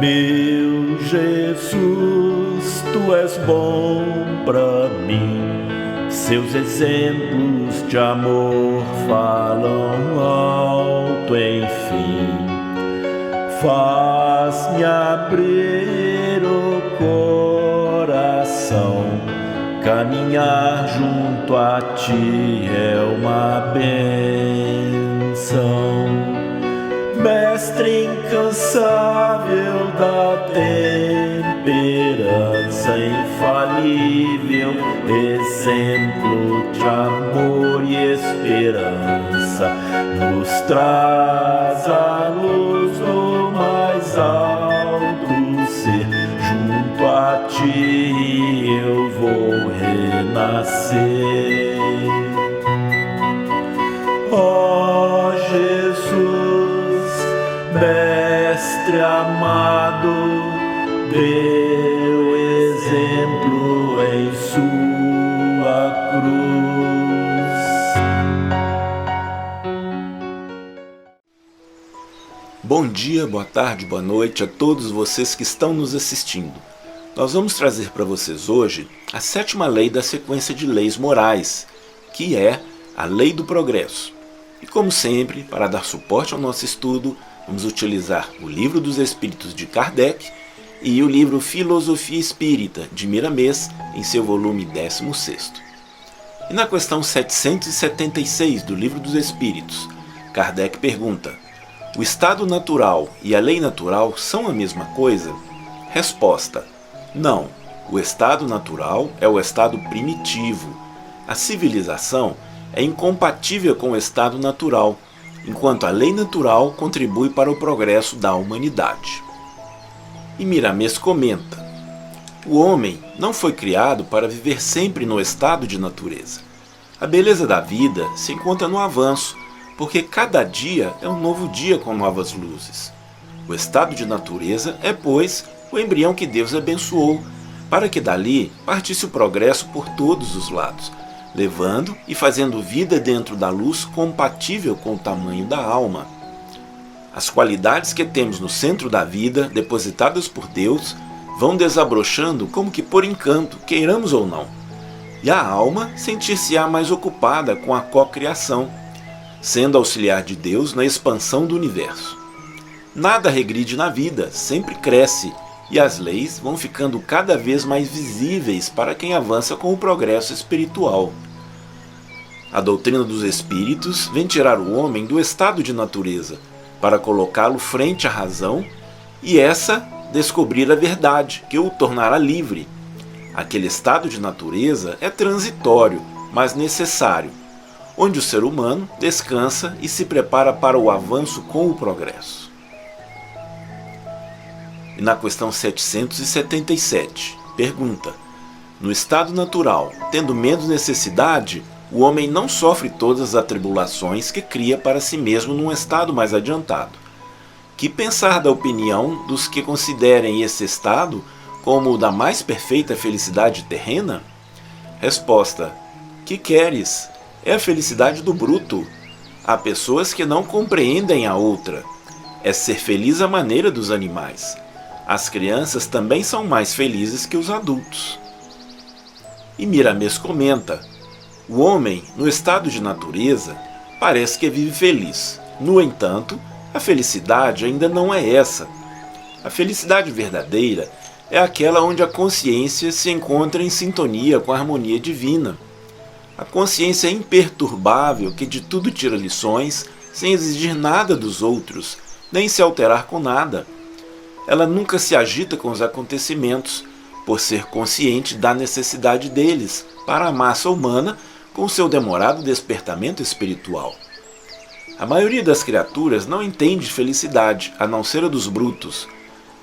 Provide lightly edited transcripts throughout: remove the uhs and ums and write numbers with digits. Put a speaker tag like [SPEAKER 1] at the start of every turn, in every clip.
[SPEAKER 1] Meu Jesus, tu és bom pra mim. Seus exemplos de amor falam alto, enfim. Faz-me abrir o coração. Caminhar junto a ti é uma bênção. Mestre incansável da temperança, infalível exemplo de amor e esperança, nos traz a luz do mais alto ser. Junto a ti eu vou renascer. Ó Jesus, Mestre amado, deu exemplo em sua cruz.
[SPEAKER 2] Bom dia, boa tarde, boa noite a todos vocês que estão nos assistindo. Nós vamos trazer para vocês hoje a 7ª lei da sequência de leis morais, que é a Lei do Progresso. E como sempre, para dar suporte ao nosso estudo, vamos utilizar o Livro dos Espíritos de Kardec e o livro Filosofia Espírita de Miramês em seu volume 16º. E na questão 776 do Livro dos Espíritos, Kardec pergunta: o estado natural e a lei natural são a mesma coisa? Resposta: não. O estado natural é o estado primitivo. A civilização é incompatível com o estado natural, enquanto a lei natural contribui para o progresso da humanidade. E Miramês comenta: o homem não foi criado para viver sempre no estado de natureza. A beleza da vida se encontra no avanço, porque cada dia é um novo dia com novas luzes. O estado de natureza é, pois, o embrião que Deus abençoou, para que dali partisse o progresso por todos os lados, levando e fazendo vida dentro da luz compatível com o tamanho da alma. As qualidades que temos no centro da vida, depositadas por Deus, vão desabrochando como que por encanto, queiramos ou não. E a alma sentir-se-á mais ocupada com a cocriação, sendo auxiliar de Deus na expansão do universo. Nada regride na vida, sempre cresce, e as leis vão ficando cada vez mais visíveis para quem avança com o progresso espiritual. A doutrina dos espíritos vem tirar o homem do estado de natureza, para colocá-lo frente à razão, e essa descobrir a verdade, que o tornará livre. Aquele estado de natureza é transitório, mas necessário, onde o ser humano descansa e se prepara para o avanço com o progresso. E na questão 777, pergunta: no estado natural, tendo menos necessidade, o homem não sofre todas as atribulações que cria para si mesmo num estado mais adiantado. Que pensar da opinião dos que considerem esse estado como o da mais perfeita felicidade terrena? Resposta: que queres? É a felicidade do bruto. Há pessoas que não compreendem a outra. É ser feliz à maneira dos animais. As crianças também são mais felizes que os adultos. E Miramês comenta: o homem, no estado de natureza, parece que vive feliz. No entanto, a felicidade ainda não é essa. A felicidade verdadeira é aquela onde a consciência se encontra em sintonia com a harmonia divina. A consciência é imperturbável que de tudo tira lições, sem exigir nada dos outros, nem se alterar com nada. Ela nunca se agita com os acontecimentos, por ser consciente da necessidade deles para a massa humana com seu demorado despertamento espiritual. A maioria das criaturas não entende felicidade, a não ser a dos brutos,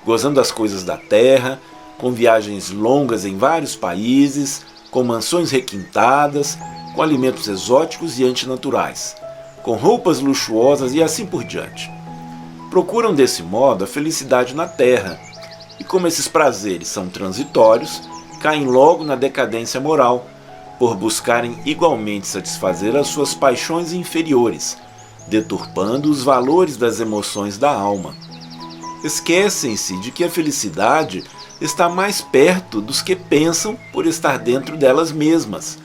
[SPEAKER 2] gozando das coisas da terra, com viagens longas em vários países, com mansões requintadas, com alimentos exóticos e antinaturais, com roupas luxuosas e assim por diante. Procuram desse modo a felicidade na terra, e como esses prazeres são transitórios, caem logo na decadência moral, por buscarem igualmente satisfazer as suas paixões inferiores, deturpando os valores das emoções da alma. Esquecem-se de que a felicidade está mais perto dos que pensam por estar dentro delas mesmas.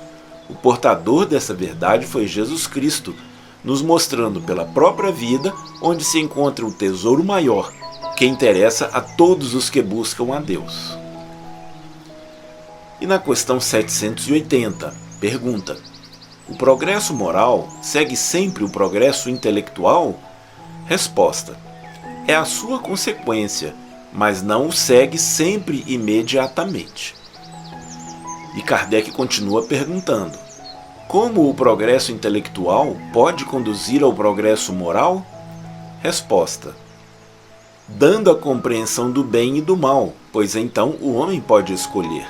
[SPEAKER 2] O portador dessa verdade foi Jesus Cristo, nos mostrando pela própria vida onde se encontra o tesouro maior, que interessa a todos os que buscam a Deus. E na questão 780, pergunta: o progresso moral segue sempre o progresso intelectual? Resposta: é a sua consequência, mas não o segue sempre imediatamente. E Kardec continua perguntando: como o progresso intelectual pode conduzir ao progresso moral? Resposta: dando a compreensão do bem e do mal, pois então o homem pode escolher.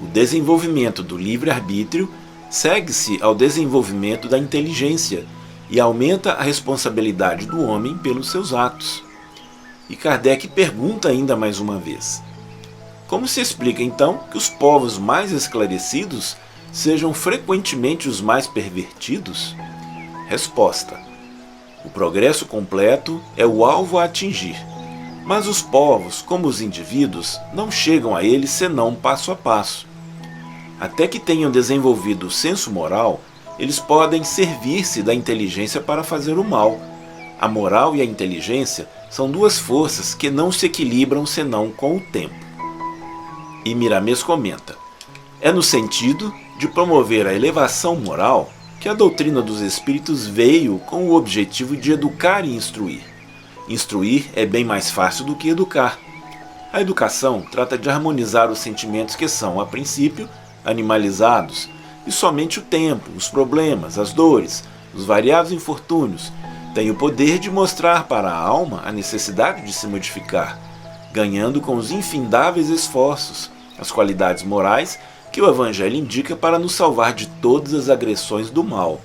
[SPEAKER 2] O desenvolvimento do livre-arbítrio segue-se ao desenvolvimento da inteligência e aumenta a responsabilidade do homem pelos seus atos. E Kardec pergunta ainda mais uma vez: como se explica então que os povos mais esclarecidos sejam frequentemente os mais pervertidos? Resposta: o progresso completo é o alvo a atingir, mas os povos, como os indivíduos, não chegam a ele senão passo a passo. Até que tenham desenvolvido o senso moral, eles podem servir-se da inteligência para fazer o mal. A moral e a inteligência são duas forças que não se equilibram senão com o tempo. E Miramês comenta: é no sentido de promover a elevação moral que a doutrina dos espíritos veio com o objetivo de educar e instruir. Instruir é bem mais fácil do que educar. A educação trata de harmonizar os sentimentos que são, a princípio, animalizados, e somente o tempo, os problemas, as dores, os variados infortúnios têm o poder de mostrar para a alma a necessidade de se modificar, ganhando com os infindáveis esforços as qualidades morais que o Evangelho indica para nos salvar de todas as agressões do mal.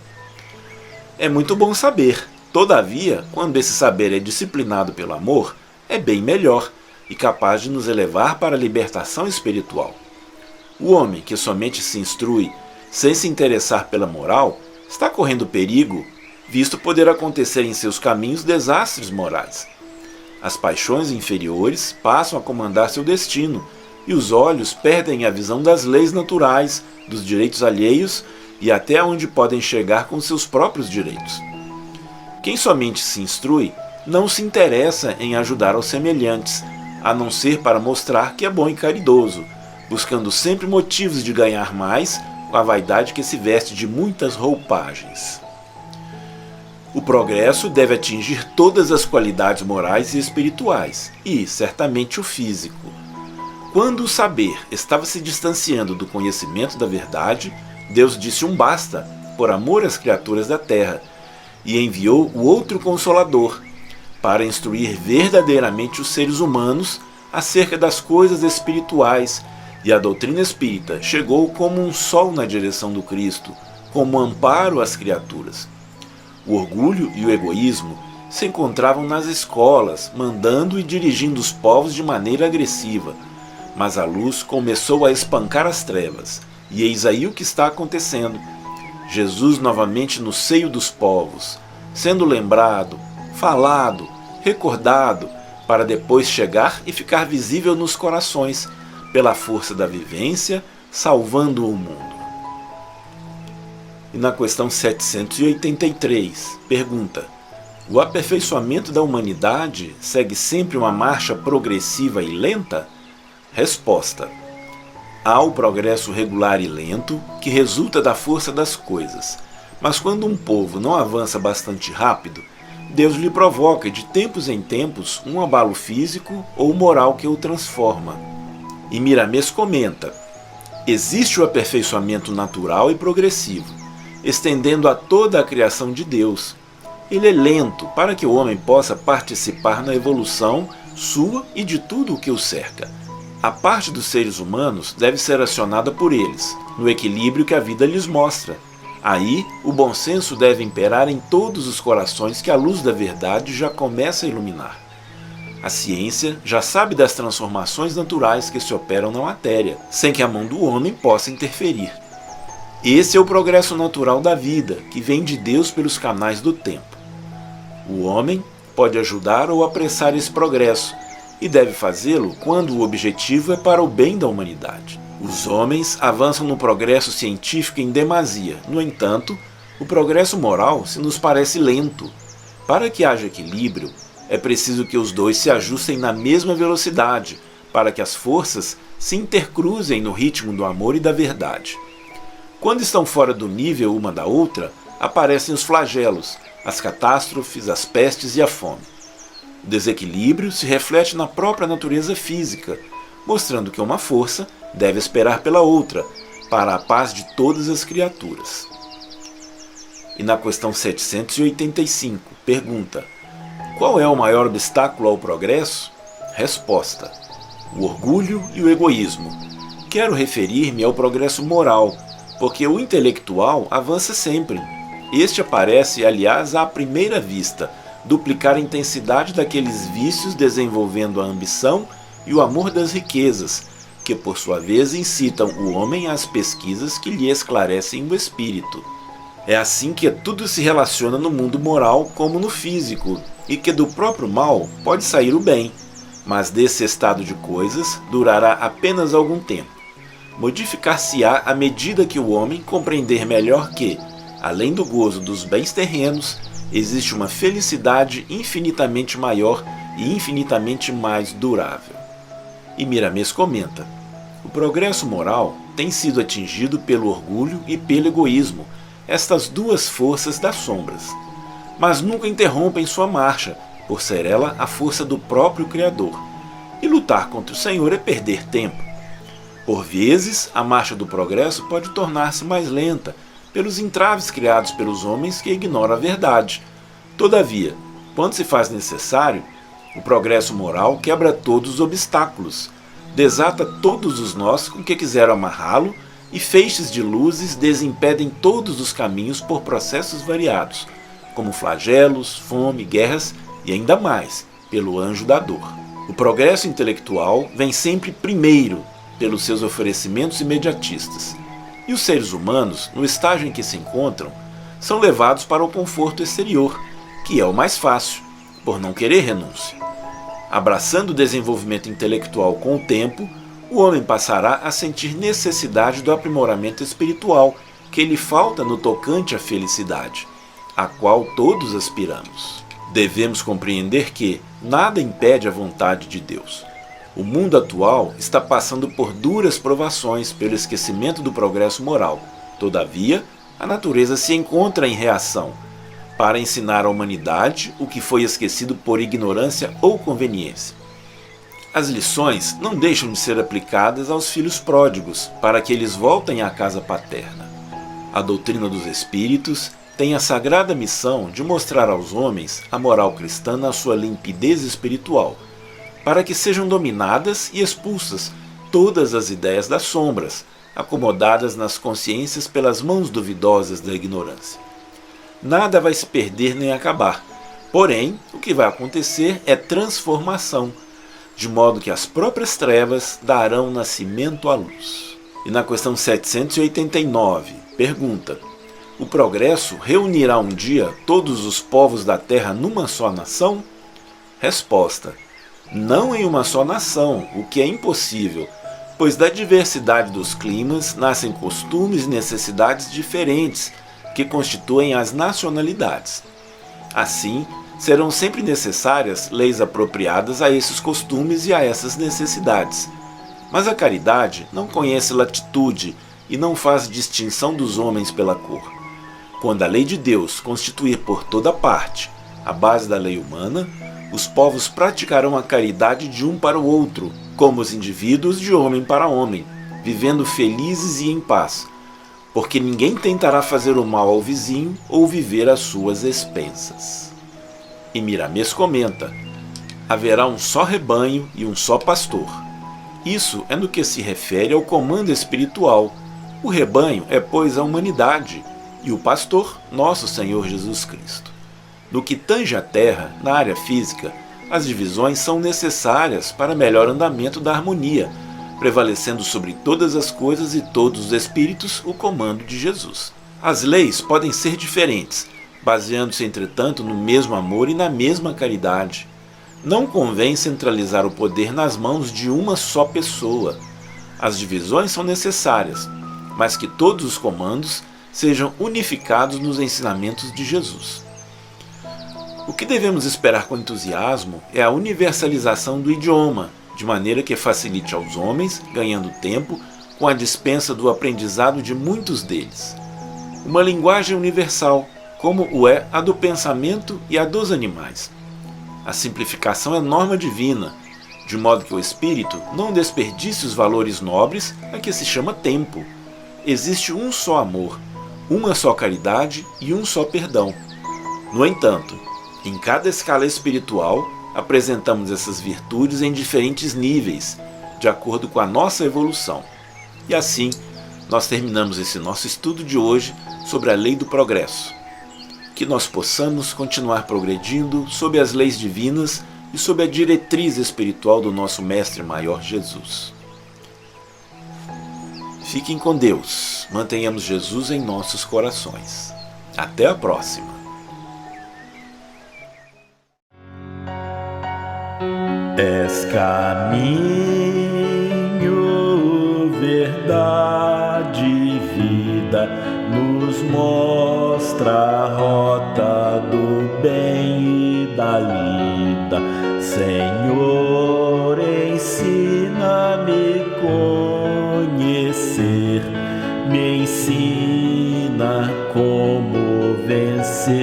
[SPEAKER 2] É muito bom saber, todavia, quando esse saber é disciplinado pelo amor, é bem melhor e capaz de nos elevar para a libertação espiritual. O homem que somente se instrui, sem se interessar pela moral, está correndo perigo, visto poder acontecer em seus caminhos desastres morais. As paixões inferiores passam a comandar seu destino, e os olhos perdem a visão das leis naturais, dos direitos alheios e até onde podem chegar com seus próprios direitos. Quem somente se instrui não se interessa em ajudar aos semelhantes, a não ser para mostrar que é bom e caridoso, buscando sempre motivos de ganhar mais com a vaidade que se veste de muitas roupagens. O progresso deve atingir todas as qualidades morais e espirituais, e, certamente, o físico. Quando o saber estava se distanciando do conhecimento da verdade, Deus disse um basta, por amor às criaturas da terra, e enviou o outro Consolador, para instruir verdadeiramente os seres humanos acerca das coisas espirituais, e a doutrina espírita chegou como um sol na direção do Cristo, como amparo às criaturas. O orgulho e o egoísmo se encontravam nas escolas, mandando e dirigindo os povos de maneira agressiva, mas a luz começou a espancar as trevas, e eis aí o que está acontecendo. Jesus novamente no seio dos povos, sendo lembrado, falado, recordado, para depois chegar e ficar visível nos corações, pela força da vivência, salvando o mundo. E na questão 783, pergunta: o aperfeiçoamento da humanidade segue sempre uma marcha progressiva e lenta? Resposta: há o progresso regular e lento, que resulta da força das coisas, mas quando um povo não avança bastante rápido, Deus lhe provoca de tempos em tempos um abalo físico ou moral que o transforma. E Miramês comenta: existe o aperfeiçoamento natural e progressivo, estendendo a toda a criação de Deus. Ele é lento para que o homem possa participar na evolução sua e de tudo o que o cerca. A parte dos seres humanos deve ser acionada por eles, no equilíbrio que a vida lhes mostra. Aí, o bom senso deve imperar em todos os corações que a luz da verdade já começa a iluminar. A ciência já sabe das transformações naturais que se operam na matéria, sem que a mão do homem possa interferir. Esse é o progresso natural da vida, que vem de Deus pelos canais do tempo. O homem pode ajudar ou apressar esse progresso, e deve fazê-lo quando o objetivo é para o bem da humanidade. Os homens avançam no progresso científico em demasia. No entanto, o progresso moral se nos parece lento. Para que haja equilíbrio, é preciso que os dois se ajustem na mesma velocidade, para que as forças se intercruzem no ritmo do amor e da verdade. Quando estão fora do nível uma da outra, aparecem os flagelos, as catástrofes, as pestes e a fome. O desequilíbrio se reflete na própria natureza física, mostrando que uma força deve esperar pela outra, para a paz de todas as criaturas. E na questão 785, pergunta: qual é o maior obstáculo ao progresso? Resposta: o orgulho e o egoísmo. Quero referir-me ao progresso moral, porque o intelectual avança sempre. Este aparece, aliás, à primeira vista, duplicar a intensidade daqueles vícios, desenvolvendo a ambição e o amor das riquezas, que por sua vez incitam o homem às pesquisas que lhe esclarecem o espírito. É assim que tudo se relaciona no mundo moral como no físico, e que do próprio mal pode sair o bem, mas desse estado de coisas durará apenas algum tempo. Modificar-se-á à medida que o homem compreender melhor que, além do gozo dos bens terrenos, existe uma felicidade infinitamente maior e infinitamente mais durável. E Miramês comenta: o progresso moral tem sido atingido pelo orgulho e pelo egoísmo, estas duas forças das sombras, mas nunca interrompem sua marcha, por ser ela a força do próprio Criador. E lutar contra o Senhor é perder tempo. Por vezes, a marcha do progresso pode tornar-se mais lenta, pelos entraves criados pelos homens que ignoram a verdade. Todavia, quando se faz necessário, o progresso moral quebra todos os obstáculos, desata todos os nós com que quiseram amarrá-lo, e feixes de luzes desimpedem todos os caminhos por processos variados, como flagelos, fome, guerras e ainda mais, pelo anjo da dor. O progresso intelectual vem sempre primeiro pelos seus oferecimentos imediatistas, e os seres humanos, no estágio em que se encontram, são levados para o conforto exterior, que é o mais fácil, por não querer renúncia. Abraçando o desenvolvimento intelectual com o tempo, o homem passará a sentir necessidade do aprimoramento espiritual que lhe falta no tocante à felicidade, a qual todos aspiramos. Devemos compreender que nada impede a vontade de Deus. O mundo atual está passando por duras provações pelo esquecimento do progresso moral. Todavia, a natureza se encontra em reação para ensinar à humanidade o que foi esquecido por ignorância ou conveniência. As lições não deixam de ser aplicadas aos filhos pródigos para que eles voltem à casa paterna. A doutrina dos espíritos tem a sagrada missão de mostrar aos homens a moral cristã na sua limpidez espiritual, para que sejam dominadas e expulsas todas as ideias das sombras, acomodadas nas consciências pelas mãos duvidosas da ignorância. Nada vai se perder nem acabar, porém, o que vai acontecer é transformação, de modo que as próprias trevas darão nascimento à luz. E na questão 789, pergunta: o progresso reunirá um dia todos os povos da terra numa só nação? Resposta: não em uma só nação, o que é impossível, pois da diversidade dos climas nascem costumes e necessidades diferentes que constituem as nacionalidades. Assim, serão sempre necessárias leis apropriadas a esses costumes e a essas necessidades. Mas a caridade não conhece latitude e não faz distinção dos homens pela cor. Quando a lei de Deus constituir por toda parte a base da lei humana, os povos praticarão a caridade de um para o outro, como os indivíduos de homem para homem, vivendo felizes e em paz, porque ninguém tentará fazer o mal ao vizinho ou viver às suas expensas. E Miramês comenta: haverá um só rebanho e um só pastor. Isso é no que se refere ao comando espiritual. O rebanho é, pois, a humanidade, e o pastor, nosso Senhor Jesus Cristo. No que tange à terra, na área física, as divisões são necessárias para melhor andamento da harmonia, prevalecendo sobre todas as coisas e todos os espíritos o comando de Jesus. As leis podem ser diferentes, baseando-se, entretanto, no mesmo amor e na mesma caridade. Não convém centralizar o poder nas mãos de uma só pessoa. As divisões são necessárias, mas que todos os comandos sejam unificados nos ensinamentos de Jesus. O que devemos esperar com entusiasmo é a universalização do idioma, de maneira que facilite aos homens, ganhando tempo, com a dispensa do aprendizado de muitos deles. Uma linguagem universal, como o é a do pensamento e a dos animais. A simplificação é norma divina, de modo que o espírito não desperdice os valores nobres a que se chama tempo. Existe um só amor, uma só caridade e um só perdão. No entanto, em cada escala espiritual, apresentamos essas virtudes em diferentes níveis, de acordo com a nossa evolução. E assim, nós terminamos esse nosso estudo de hoje sobre a lei do progresso. Que nós possamos continuar progredindo sob as leis divinas e sob a diretriz espiritual do nosso Mestre Maior Jesus. Fiquem com Deus, mantenhamos Jesus em nossos corações. Até a próxima!
[SPEAKER 1] És caminho, verdade e vida, nos mostra a rota do bem e da lida. Senhor, ensina-me conhecer, me ensina como vencer.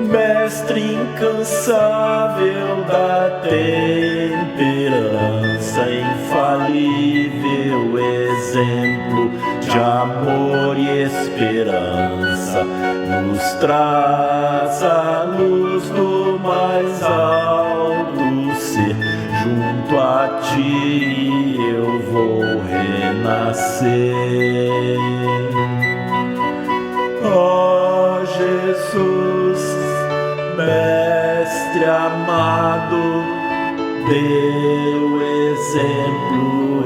[SPEAKER 1] Mestre incansável da temperança, infalível exemplo de amor e esperança, nos traz a luz do mais alto ser. Junto a ti eu vou renascer. Ó Jesus, Mestre amado, deu exemplo